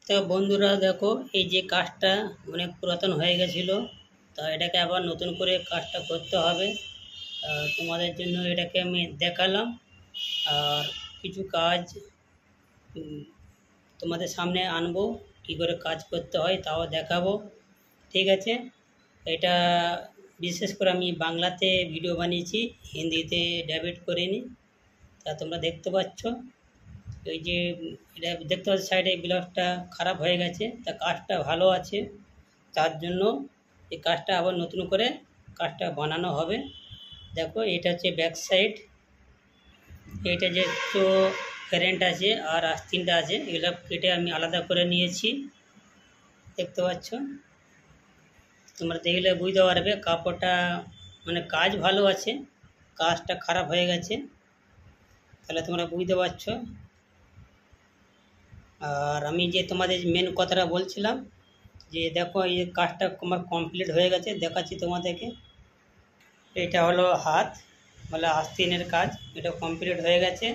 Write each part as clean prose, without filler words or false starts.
তো বন্ধুরা দেখো, এই যে কাজটা অনেক পুরাতন হয়ে গেছিলো, তা এটাকে আবার নতুন করে কাজটা করতে হবে। তোমাদের জন্য এটাকে আমি দেখালাম। আর কিছু কাজ উম, তোমাদের সামনে আনবো, কী করে কাজ করতে হয় তাও দেখাবো। ঠিক আছে? এটা বিশেষ করে আমি বাংলাতে ভিডিও বানিয়েছি, হিন্দিতে ডাবিট করিনি। তা তোমরা দেখতে পাচ্ছ, এই যে এটা দেখতে পাচ্ছি সাইডে ব্লগটা খারাপ হয়ে গেছে, তা কাজটা ভালো আছে, তার জন্য এই কাজটা আবার নতুন করে কাজটা বানানো হবে। দেখো, এটা হচ্ছে ব্যাক সাইড। এইটা যে একটু কারেন্ট আছে আর আস্তিনটা আছে, এগুলো কেটে আমি আলাদা করে নিয়েছি। দেখতে পাচ্ছ, তোমরা দেখলে বুঝতে পারবে কাপড়টা মানে কাজ ভালো আছে, কাজটা খারাপ হয়ে গেছে, তাহলে তোমরা বুঝতে পারছো। আর আমি যে তোমাদের মেন কথাটা বলছিলাম, যে দেখো এই কাজটা আমার কমপ্লিট হয়ে গেছে, দেখাচ্ছি তোমাদেরকে। এটা হলো হাত, বলে আস্তিনের কাজ, এটা কমপ্লিট হয়ে গেছে,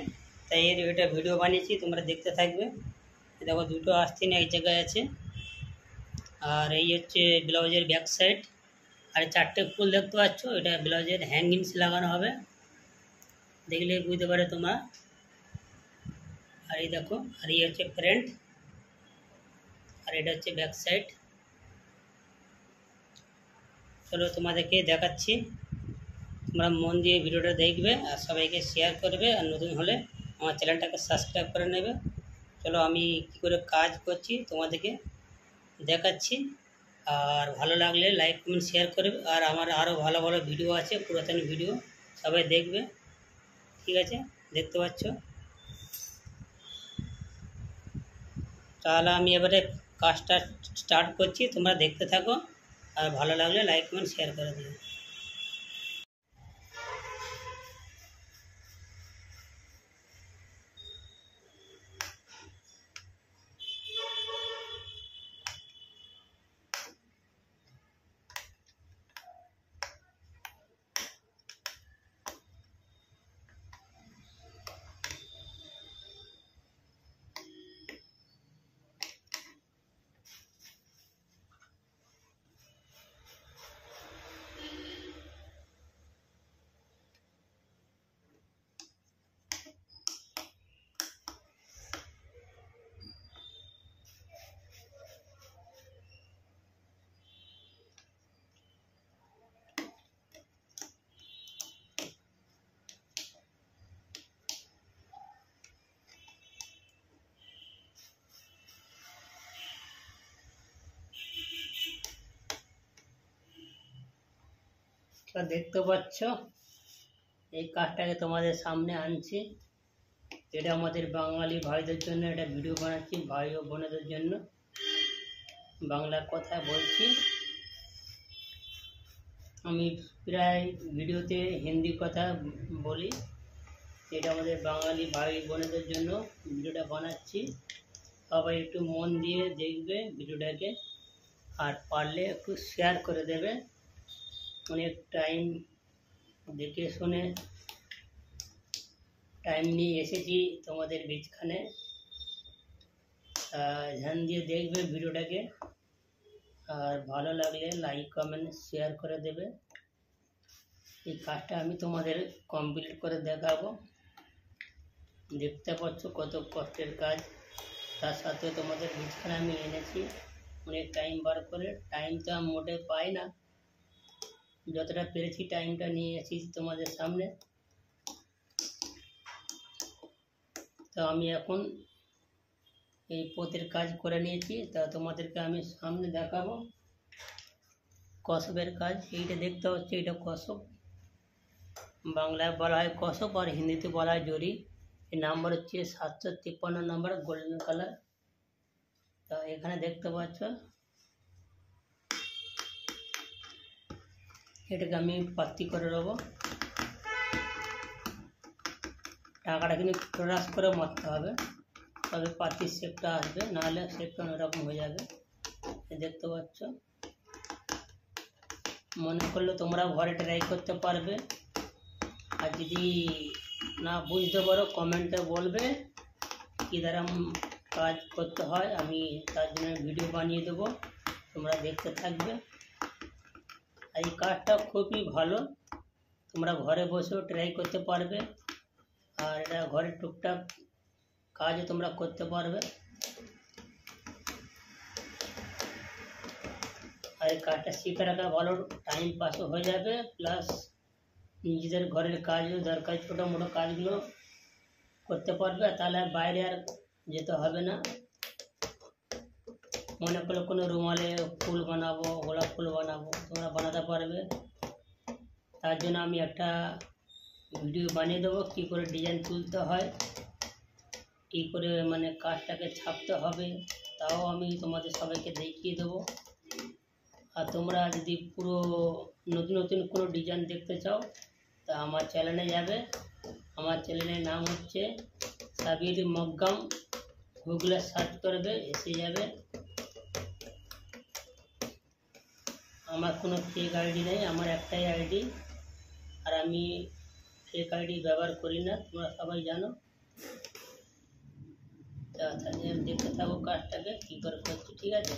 তাই এটা ভিডিও বানিয়েছি, তোমরা দেখতে থাকবে। দেখো, দুটো আস্তিন এক জায়গায় আছে। আর এই হচ্ছে ব্লাউজের ব্যাক সাইড। আর চারটে ফুল দেখতে পাচ্ছ, এটা ব্লাউজের হ্যাঙ্গিংস লাগানো হবে, দেখলে বুঝতে পারে তোমরা। আর এই দেখো, আর এই হচ্ছে ফ্রন্ট, আর এটা হচ্ছে ব্যাক সাইড। চলো তোমাদেরকে দেখাচ্ছি, তোমরা মন দিয়ে ভিডিওটা দেখবে আর সবাইকে শেয়ার করবে, আর নতুন হলে আমার চ্যানেলটাকে সাবস্ক্রাইব করে নেবে। চলো আমি কী করে কাজ করছি তোমাদেরকে দেখাচ্ছি। আর ভালো লাগলে লাইক কমেন্ট শেয়ার করবে। আর আমার আরও ভালো ভালো ভিডিও আছে, পুরাতন ভিডিও, সবাই দেখবে। ঠিক আছে? দেখতে পাচ্ছ, তাহলে আমি এবারে কাজটা স্টার্ট করছি, তোমরা দেখতে থাকো। আর ভালো লাগলে লাইক কমেন্ট শেয়ার করে দেবে। দেখতে পাচ্ছ, এই কাজটাকে তোমাদের সামনে আনছি। এটা আমাদের বাঙালি ভাইদের জন্য এটা ভিডিও বানাচ্ছি, ভাই ও বোনেদের জন্য বাংলা কথা বলছি। আমি প্রায় ভিডিওতে হিন্দি কথা বলি, এটা আমাদের বাঙালি ভাই বোনেদের জন্য ভিডিওটা বানাচ্ছি। সবাই একটু মন দিয়ে দেখবে ভিডিওটাকে, আর পারলে একটু শেয়ার করে দেবে। অনেক টাইম দেখে শুনে টাইম নিয়ে এসেছি তোমাদের বিচখানে, ধ্যান দিয়ে দেখবে ভিডিওটাকে। আর ভালো লাগলে লাইক কমেন্ট শেয়ার করে দেবে। এই কাজটা আমি তোমাদের কমপ্লিট করে দেখাবো। দেখতে পাচ্ছ কত কষ্টের কাজ, তার সাথে তোমাদের বিচখানে আমি এনেছি অনেক টাইম বার করে। টাইম তো আমি মোটে পাই না, যতটা পেরেছি টাইমটা নিয়ে এসেছি তোমাদের সামনে। তো আমি এখন এই পোতের কাজ করে নিয়েছি, তা তোমাদেরকে আমি সামনে দেখাবো। কসবের কাজ, এইটা দেখতে হচ্ছে, এটা কসব, বাংলায় বলা হয় কসব আর হিন্দিতে বলা হয় জরি। এই নাম্বার হচ্ছে 753 নাম্বার, গোল্ডেন কালার। তা এখানে দেখতে পাচ্ছ, এটাকে আমি পাত্তি করে নেবো। টাকাটা কিন্তু ক্রাশ করে মারতে হবে, তবে পাতির শেপটা আসবে, নাহলে শেপটা অন্যরকম হয়ে যাবে। দেখতে পাচ্ছ, মনে করলে তোমরা ঘরে ট্রাই করতে পারবে। আর যদি না বুঝতে পারো কমেন্টে বলবে, কী দ্বারা কাজ করতে হয় আমি তার জন্য ভিডিও বানিয়ে দেবো, তোমরা দেখতে থাকবে। আর এই কাজটা খুবই ভালো, তোমরা ঘরে বসেও ট্রাই করতে পারবে, আর এটা ঘরে টুকটাক কাজও তোমরা করতে পারবে। আর এই কাজটা শিখে রাখা ভালো, টাইম পাসও হয়ে যাবে, প্লাস নিজেদের ঘরের কাজও দরকার ছোটো মোটো কাজগুলো করতে পারবে, তাহলে আর বাইরে আর যেতে হবে না। মনে করলে কোনো রুমালে ফুল বানাবো, গোলাপ ফুল বানাবো, তোমরা বানাতে পারবে। তার জন্য আমি একটা ভিডিও বানিয়ে দেবো কী করে ডিজাইন তুলতে হয়, কী করে মানে কাজটাকে ছাপতে হবে, তাও আমি তোমাদের সবাইকে দেখিয়ে দেবো। আর তোমরা যদি পুরো নতুন নতুন কোনো ডিজাইন দেখতে চাও তা আমার চ্যানেলে যাবে, আমার চ্যানেলের নাম হচ্ছে সাবির মগ্গাম, গুগলে সার্চ করবে এসে যাবে। আমার কোনো ফেক আইডি নেই, আমার একটাই আইডি, আর আমি ফেক আইডি ব্যবহার করি না, তোমরা সবাই জানো। তাহলে দেখতে থাকো কাজটাকে কী করে করছি, ঠিক আছে?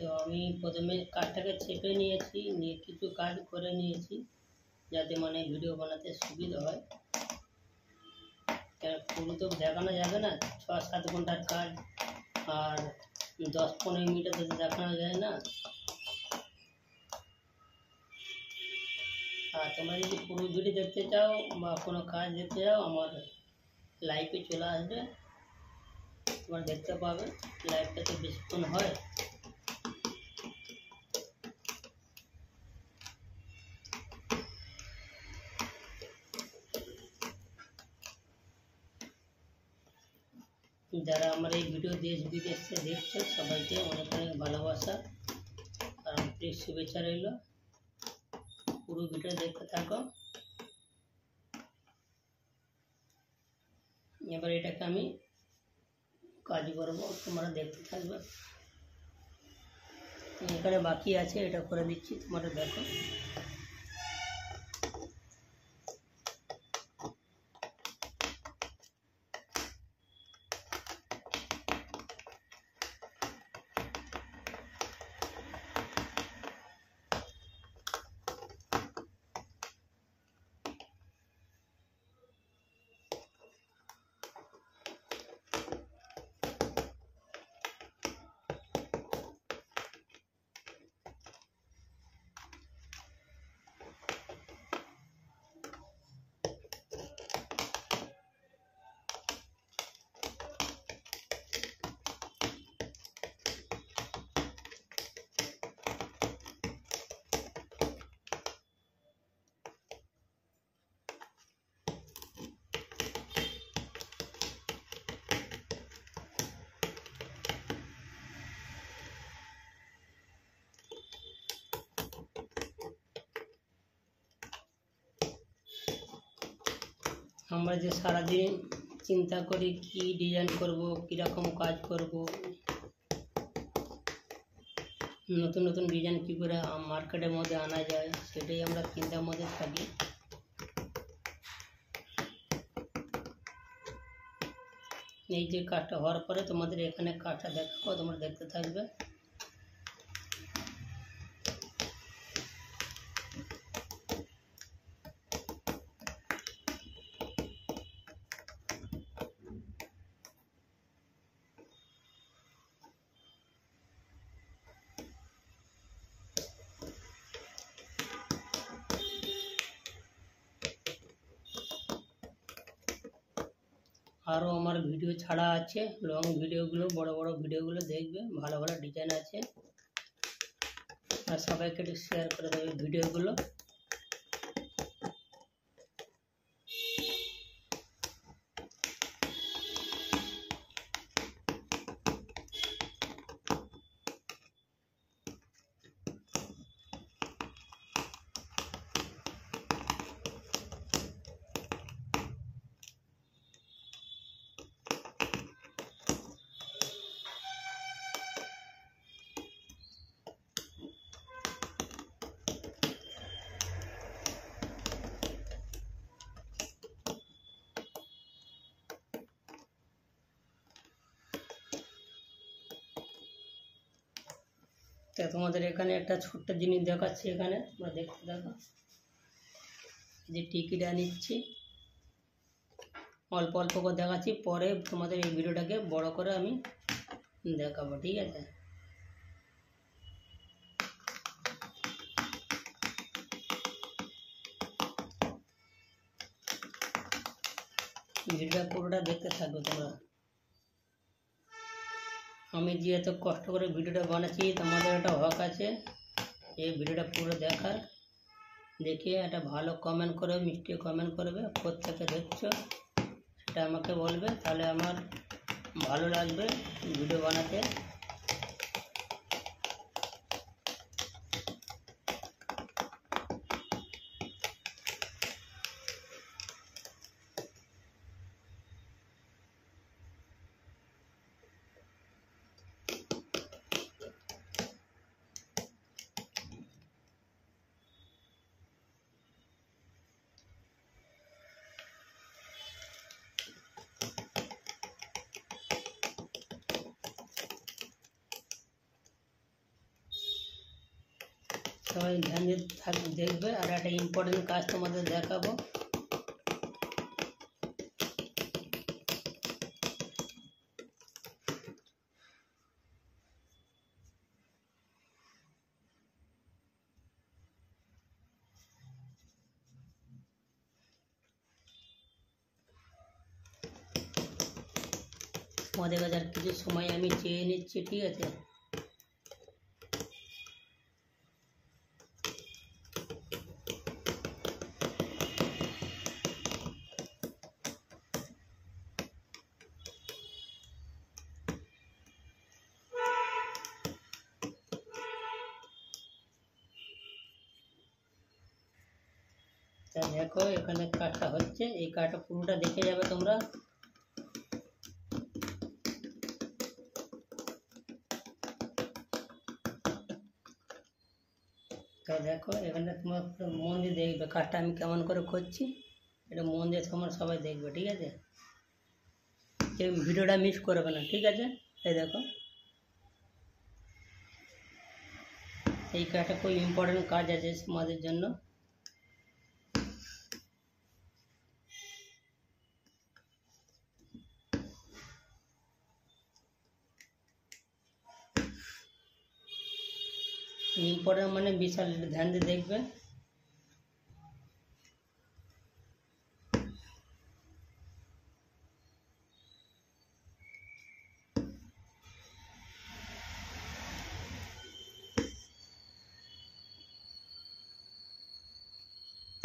তো আমি প্রথমে কাজটাকে চেপে নিয়েছি, নিয়ে কিছু কাজ করে নিয়েছি যাতে মানে ভিডিও বানাতে সুবিধা হয়। পুরো তো দেখানো যাবে না, 6-7 ঘন্টার কাজ আর 10-15 মিনিটে তো দেখানো যায় না। আর তোমরা যদি পুরো ভিডিও দেখতে চাও বা কোনো কাজ দেখতে চাও আমার লাইভে চলে আসবে, তোমরা দেখতে পাবে। লাইভটা তো বেশিক্ষণ হয়, যারা আমার এই ভিডিও দেশ বিদেশ থেকে দেখছো সবাইকে অনেক অনেক ভালোবাসা আর আন্তরিক শুভেচ্ছা রইল। পুরো ভিডিও দেখতে থাকো। এবার এটাকে আমি কাজ করবো, তোমরা দেখতে থাকবে। এখানে বাকি আছে, এটা করে দিচ্ছি, তোমরা দেখো। আমরা যে সারাদিন চিন্তা করি কি ডিজাইন করব, কীরকম কাজ করব, নতুন নতুন ডিজাইন কী করে মার্কেটের মধ্যে আনা যায়, সেটাই আমরা চিন্তার মধ্যে থাকি। এই যে কাজটা হওয়ার পরে তোমাদের এখানে কাজটা দেখাবো, তোমরা দেখতে থাকবে। আরও আমার ভিডিও ছাড়া আছে, লং ভিডিওগুলো, বড় বড় ভিডিওগুলো দেখবে, ভালো ভালো ডিজাইন আছে। আর সবাইকে একটু শেয়ার করে দেবে ভিডিওগুলো। তো তোমাদের এখানে একটা ছোট্ট জিনিস দেখাচ্ছি, এখানে তোমরা দেখতে দেখো, যে টিকিটা নিচ্ছি, অল্প অল্প করে দেখাচ্ছি, পরে তোমাদের এই ভিডিওটাকে বড় করে আমি দেখাবো, ঠিক আছে? ভিডিওটা পুরোটা দেখতে থাকবে তোমরা। আমি যেহেতু কষ্ট করে ভিডিওটা বানাচ্ছি, তোমাদের একটা হক আছে এই ভিডিওটা পুরো দেখার, দেখে একটা ভালো কমেন্ট করবে, মিষ্টি কমেন্ট করবে, কোত্থেকে দেখছো সেটা আমাকে বলবে, তাহলে আমার ভালো লাগবে ভিডিও বানাতে। সবাই ধ্যান দিয়ে দেখবে। আর একটা ইম্পর্টেন্ট কাজ তোমাদের দেখাবো। তোমাদের কাছে আর কিছু সময় আমি চেয়ে নিচ্ছি, ঠিক আছে? দেখো এখানে কাজটা হচ্ছে, এই কাজটা পুরোটা দেখে যাবে তোমরা। তো দেখো এখানে তোমার মন দিয়ে দেখবে কাজটা আমি কেমন করে করছি, এটা মন দিয়ে তোমরা সবাই দেখবে, ঠিক আছে? এই ভিডিওটা মিস করবে না, ঠিক আছে? এই দেখো এই কাজটা খুব ইম্পর্টেন্ট কাজ আছে তোমাদের জন্য। ইম্পর্টেন্ট মানে বিশাল ধ্যান দিয়ে দেখবে।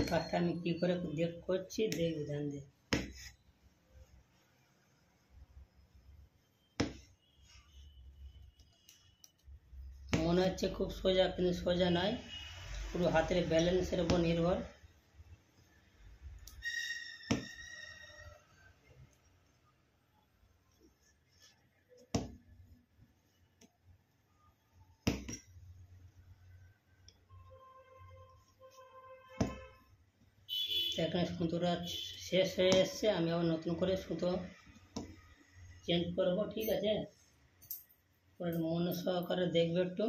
কাজটা আমি কী করে করছি দেখবে, ধ্যান দিয়ে। মনে হচ্ছে খুব সোজা, কিন্তু সোজা নয়, পুরো হাতের ব্যালেন্সের উপর নির্ভর। এখানে সুতোটা শেষ হয়ে এসছে, আমি আবার নতুন করে সুতো চেঞ্জ করব, ঠিক আছে? মন সহকারে দেখবে একটু।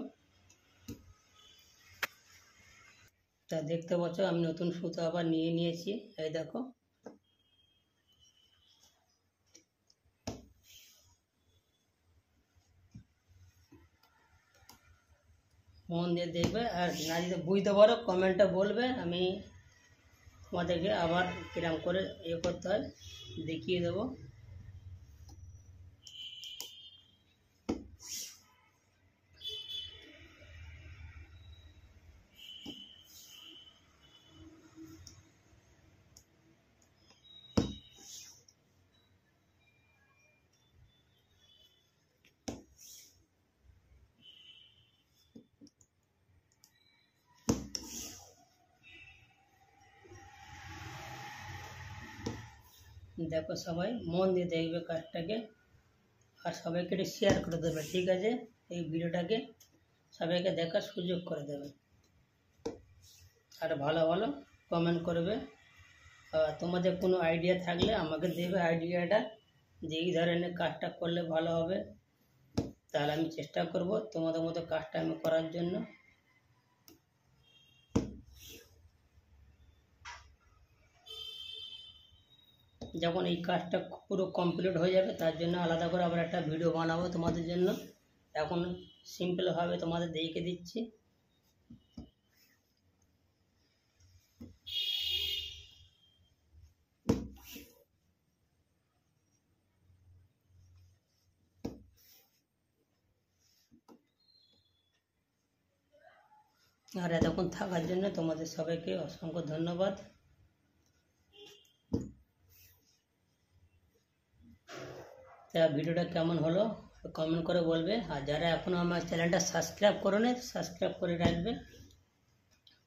তা দেখতে পাচ্ছ আমি নতুন সুতো আবার নিয়ে নিয়েছি, এই দেখো। মন দিয়ে দেখবে, আর না যদি বুঝতে পারো কমেন্টে বলবে, আমি তোমাদেরকে আবার কিরম করে করতে হয় দেখিয়ে দেবো। দেখো সবাই মন দিয়ে দেখবে কাজটাকে, আর সবাইকে একটু শেয়ার করে দেবে, ঠিক আছে? এই ভিডিওটাকে সবাইকে দেখার সুযোগ করে দেবে, আর ভালো ভালো কমেন্ট করবে। তোমাদের কোনো আইডিয়া থাকলে আমাকে দেবে আইডিয়াটা, যে এই ধরনের কাজটা করলে ভালো হবে, তাহলে আমি চেষ্টা করব তোমাদের মতো কাজটা আমি করার জন্য। যখন এই কাজটা পুরো কমপ্লিট হয়ে যাবে তার জন্য আলাদা করে আবার একটা ভিডিও বানাবো তোমাদের জন্য। এখন সিম্পলভাবে তোমাদের দেখিয়ে দিচ্ছি। আর এতক্ষণ থাকার জন্য তোমাদের সবাইকে অসংখ্য ধন্যবাদ। তা ভিডিওটা কেমন হলো কমেন্ট করে বলবে, আর যারা এখনও আমার চ্যানেলটা সাবস্ক্রাইব করে নেই সাবস্ক্রাইব করে রাখবে,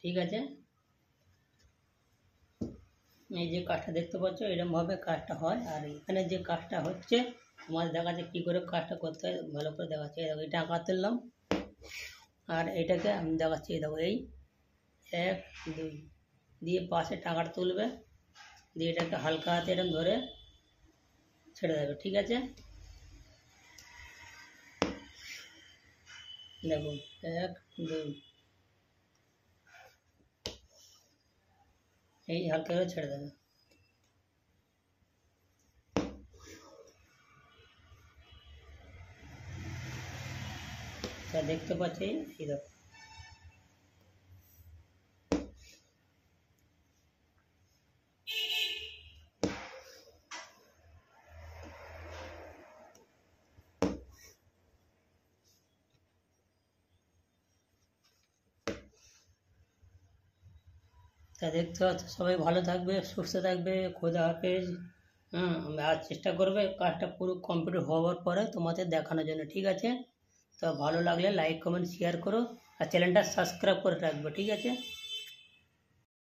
ঠিক আছে? এই যে কাজটা দেখতে পাচ্ছ এরকমভাবে কাজটা হয়, আর এখানে যে কাজটা হচ্ছে তোমাদের দেখাচ্ছে কী করে কাজটা করতে হয়, ভালো করে দেখাচ্ছে। এই দেখো এটা আঁকা তুললাম, আর এটাকে আমি দেখাচ্ছি। এই দেখো এই 1 2 দিয়ে পাশে টাকাটা তুলবে, দিয়ে এটাকে হালকা হাতে এরকম ধরে ছেড়ে দেবে, ঠিক আছে? দেখুন 1 2 এই হালকা করে ছেড়ে দেবে। তা দেখতে পাচ্ছি এই দেখো তা দেখতে পাচ্ছ। সবাই ভালো থাকবে, সুস্থ থাকবে, খোদা হাফেজ। আর চেষ্টা করবে কাজটা পুরো কমপ্লিট হওয়ার পরে তোমাদের দেখানোর জন্য, ঠিক আছে? তো ভালো লাগলে লাইক কমেন্ট শেয়ার করো, আর চ্যানেলটা সাবস্ক্রাইব করে রাখবে, ঠিক আছে?